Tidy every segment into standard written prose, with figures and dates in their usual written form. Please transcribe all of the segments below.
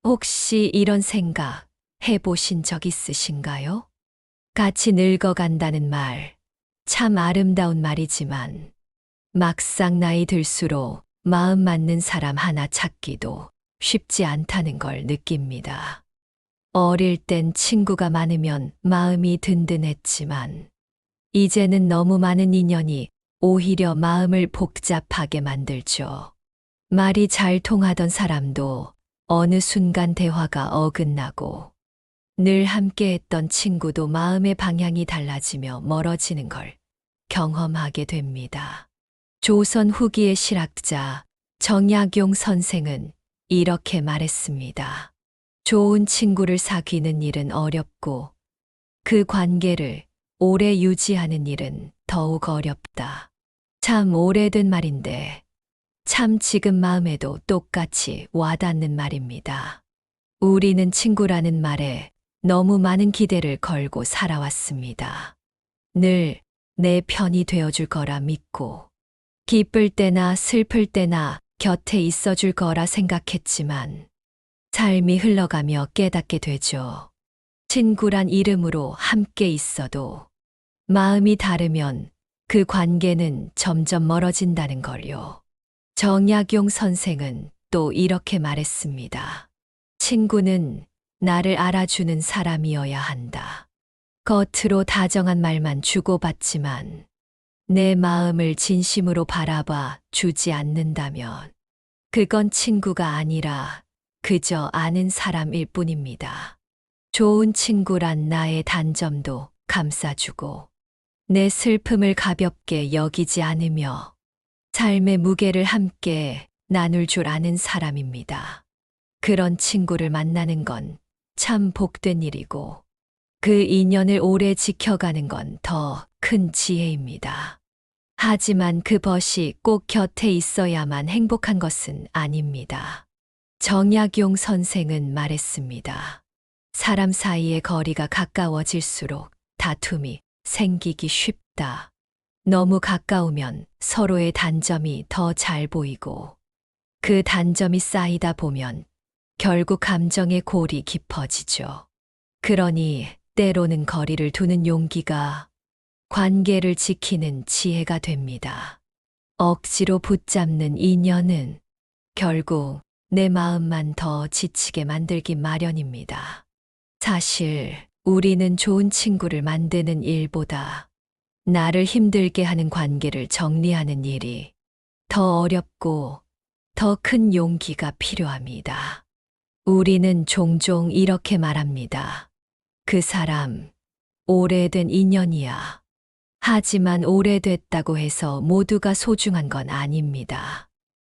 혹시 이런 생각 해보신 적 있으신가요? 같이 늙어간다는 말, 참 아름다운 말이지만 막상 나이 들수록 마음 맞는 사람 하나 찾기도 쉽지 않다는 걸 느낍니다. 어릴 땐 친구가 많으면 마음이 든든했지만 이제는 너무 많은 인연이 오히려 마음을 복잡하게 만들죠. 말이 잘 통하던 사람도 어느 순간 대화가 어긋나고 늘 함께했던 친구도 마음의 방향이 달라지며 멀어지는 걸 경험하게 됩니다. 조선 후기의 실학자 정약용 선생은 이렇게 말했습니다. 좋은 친구를 사귀는 일은 어렵고 그 관계를 오래 유지하는 일은 더욱 어렵다. 참 오래된 말인데 참 지금 마음에도 똑같이 와닿는 말입니다. 우리는 친구라는 말에 너무 많은 기대를 걸고 살아왔습니다. 늘 내 편이 되어줄 거라 믿고 기쁠 때나 슬플 때나 곁에 있어줄 거라 생각했지만 삶이 흘러가며 깨닫게 되죠. 친구란 이름으로 함께 있어도 마음이 다르면 그 관계는 점점 멀어진다는 걸요. 정약용 선생은 또 이렇게 말했습니다. 친구는 나를 알아주는 사람이어야 한다. 겉으로 다정한 말만 주고받지만 내 마음을 진심으로 바라봐 주지 않는다면 그건 친구가 아니라 그저 아는 사람일 뿐입니다. 좋은 친구란 나의 단점도 감싸주고 내 슬픔을 가볍게 여기지 않으며 삶의 무게를 함께 나눌 줄 아는 사람입니다. 그런 친구를 만나는 건 참 복된 일이고 그 인연을 오래 지켜가는 건 더 큰 지혜입니다. 하지만 그 벗이 꼭 곁에 있어야만 행복한 것은 아닙니다. 정약용 선생은 말했습니다. 사람 사이의 거리가 가까워질수록 다툼이 생기기 쉽다. 너무 가까우면 서로의 단점이 더 잘 보이고 그 단점이 쌓이다 보면 결국 감정의 골이 깊어지죠. 그러니 때로는 거리를 두는 용기가 관계를 지키는 지혜가 됩니다. 억지로 붙잡는 인연은 결국 내 마음만 더 지치게 만들기 마련입니다. 사실 우리는 좋은 친구를 만드는 일보다 나를 힘들게 하는 관계를 정리하는 일이 더 어렵고 더 큰 용기가 필요합니다. 우리는 종종 이렇게 말합니다. 그 사람, 오래된 인연이야. 하지만 오래됐다고 해서 모두가 소중한 건 아닙니다.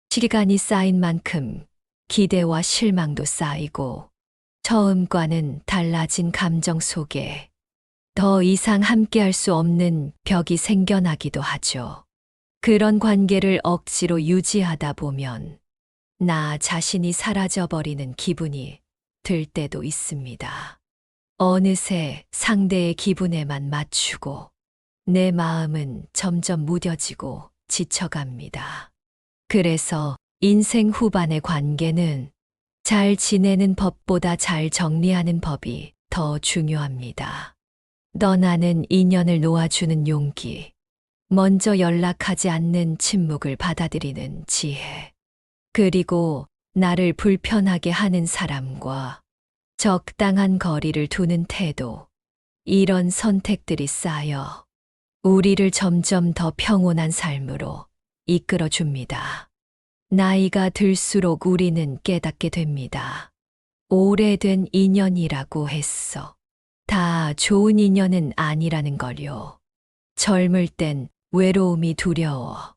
시간이 쌓인 만큼 기대와 실망도 쌓이고 처음과는 달라진 감정 속에 더 이상 함께할 수 없는 벽이 생겨나기도 하죠. 그런 관계를 억지로 유지하다 보면 나 자신이 사라져버리는 기분이 들 때도 있습니다. 어느새 상대의 기분에만 맞추고 내 마음은 점점 무뎌지고 지쳐갑니다. 그래서 인생 후반의 관계는 잘 지내는 법보다 잘 정리하는 법이 더 중요합니다. 떠나는 인연을 놓아주는 용기, 먼저 연락하지 않는 침묵을 받아들이는 지혜, 그리고 나를 불편하게 하는 사람과 적당한 거리를 두는 태도, 이런 선택들이 쌓여 우리를 점점 더 평온한 삶으로 이끌어 줍니다. 나이가 들수록 우리는 깨닫게 됩니다. 오래된 인연이라고 했어. 다 좋은 인연은 아니라는 걸요. 젊을 땐 외로움이 두려워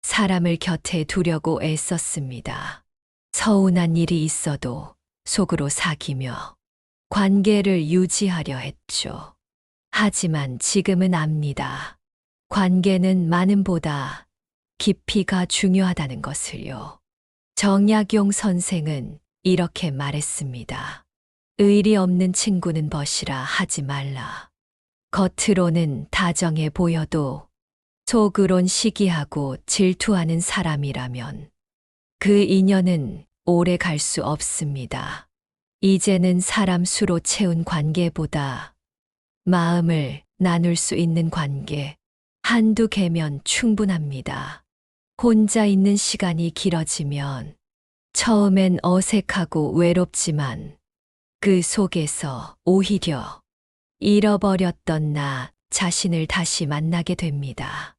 사람을 곁에 두려고 애썼습니다. 서운한 일이 있어도 속으로 사귀며 관계를 유지하려 했죠. 하지만 지금은 압니다. 관계는 많음보다 깊이가 중요하다는 것을요. 정약용 선생은 이렇게 말했습니다. 의리 없는 친구는 벗이라 하지 말라. 겉으로는 다정해 보여도 속으론 시기하고 질투하는 사람이라면 그 인연은 오래 갈 수 없습니다. 이제는 사람 수로 채운 관계보다 마음을 나눌 수 있는 관계, 한두 개면 충분합니다. 혼자 있는 시간이 길어지면 처음엔 어색하고 외롭지만 그 속에서 오히려 잃어버렸던 나 자신을 다시 만나게 됩니다.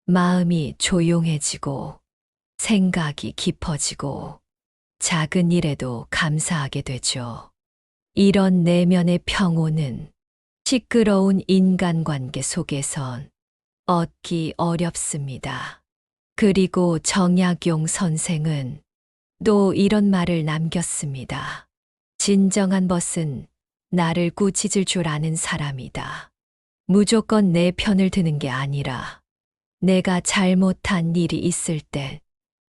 마음이 조용해지고 생각이 깊어지고 작은 일에도 감사하게 되죠. 이런 내면의 평온은 시끄러운 인간관계 속에선 얻기 어렵습니다. 그리고 정약용 선생은 또 이런 말을 남겼습니다. 진정한 벗은 나를 꾸짖을 줄 아는 사람이다. 무조건 내 편을 드는 게 아니라 내가 잘못한 일이 있을 때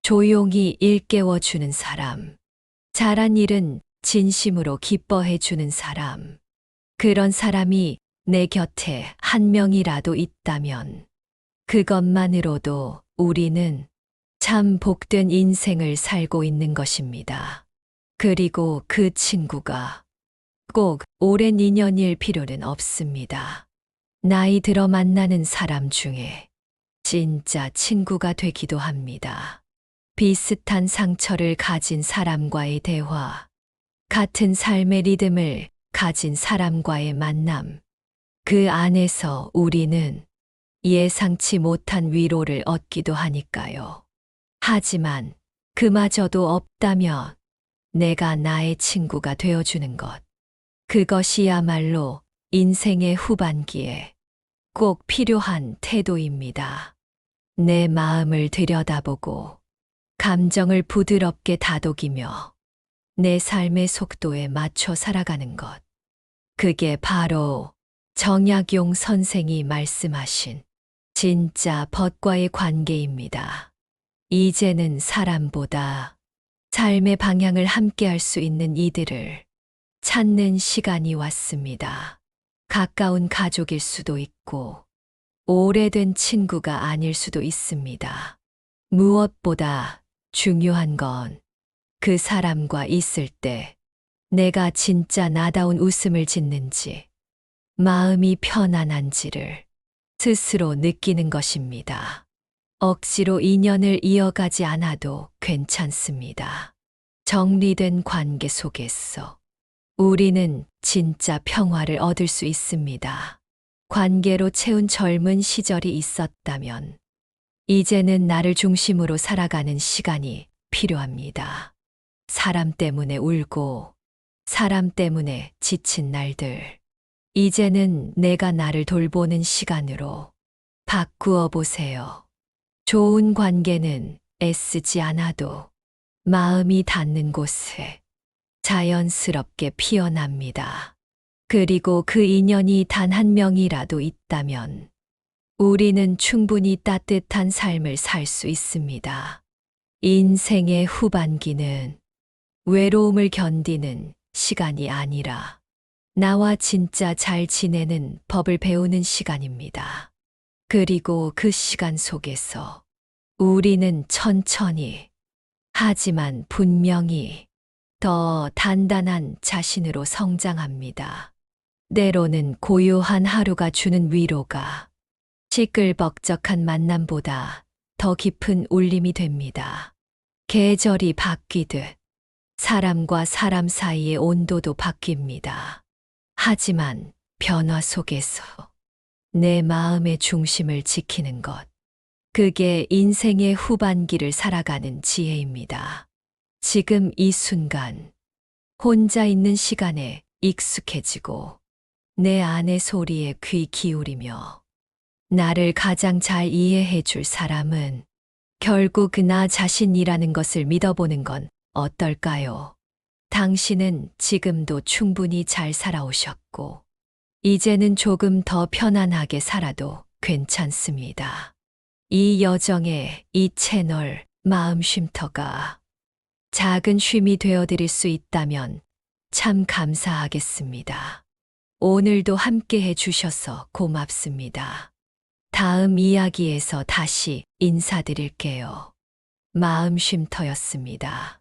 조용히 일깨워주는 사람, 잘한 일은 진심으로 기뻐해주는 사람, 그런 사람이 내 곁에 한 명이라도 있다면 그것만으로도 우리는 참 복된 인생을 살고 있는 것입니다. 그리고 그 친구가 꼭 오랜 인연일 필요는 없습니다. 나이 들어 만나는 사람 중에 진짜 친구가 되기도 합니다. 비슷한 상처를 가진 사람과의 대화, 같은 삶의 리듬을 가진 사람과의 만남, 그 안에서 우리는 예상치 못한 위로를 얻기도 하니까요. 하지만 그마저도 없다면 내가 나의 친구가 되어주는 것, 그것이야말로 인생의 후반기에 꼭 필요한 태도입니다. 내 마음을 들여다보고 감정을 부드럽게 다독이며 내 삶의 속도에 맞춰 살아가는 것. 그게 바로 정약용 선생이 말씀하신 진짜 벗과의 관계입니다. 이제는 사람보다 삶의 방향을 함께 할 수 있는 이들을 찾는 시간이 왔습니다. 가까운 가족일 수도 있고 오래된 친구가 아닐 수도 있습니다. 무엇보다 중요한 건 그 사람과 있을 때 내가 진짜 나다운 웃음을 짓는지, 마음이 편안한지를 스스로 느끼는 것입니다. 억지로 인연을 이어가지 않아도 괜찮습니다. 정리된 관계 속에서 우리는 진짜 평화를 얻을 수 있습니다. 관계로 채운 젊은 시절이 있었다면 이제는 나를 중심으로 살아가는 시간이 필요합니다. 사람 때문에 울고 사람 때문에 지친 날들, 이제는 내가 나를 돌보는 시간으로 바꾸어 보세요. 좋은 관계는 애쓰지 않아도 마음이 닿는 곳에 자연스럽게 피어납니다. 그리고 그 인연이 단 한 명이라도 있다면 우리는 충분히 따뜻한 삶을 살 수 있습니다. 인생의 후반기는 외로움을 견디는 시간이 아니라 나와 진짜 잘 지내는 법을 배우는 시간입니다. 그리고 그 시간 속에서 우리는 천천히, 하지만 분명히 더 단단한 자신으로 성장합니다. 때로는 고요한 하루가 주는 위로가 시끌벅적한 만남보다 더 깊은 울림이 됩니다. 계절이 바뀌듯 사람과 사람 사이의 온도도 바뀝니다. 하지만 변화 속에서 내 마음의 중심을 지키는 것, 그게 인생의 후반기를 살아가는 지혜입니다. 지금 이 순간, 혼자 있는 시간에 익숙해지고 내 안의 소리에 귀 기울이며 나를 가장 잘 이해해 줄 사람은 결국 나 자신이라는 것을 믿어보는 건 어떨까요? 당신은 지금도 충분히 잘 살아오셨고, 이제는 조금 더 편안하게 살아도 괜찮습니다. 이 여정에 이 채널 마음 쉼터가 작은 쉼이 되어드릴 수 있다면 참 감사하겠습니다. 오늘도 함께 해주셔서 고맙습니다. 다음 이야기에서 다시 인사드릴게요. 마음 쉼터였습니다.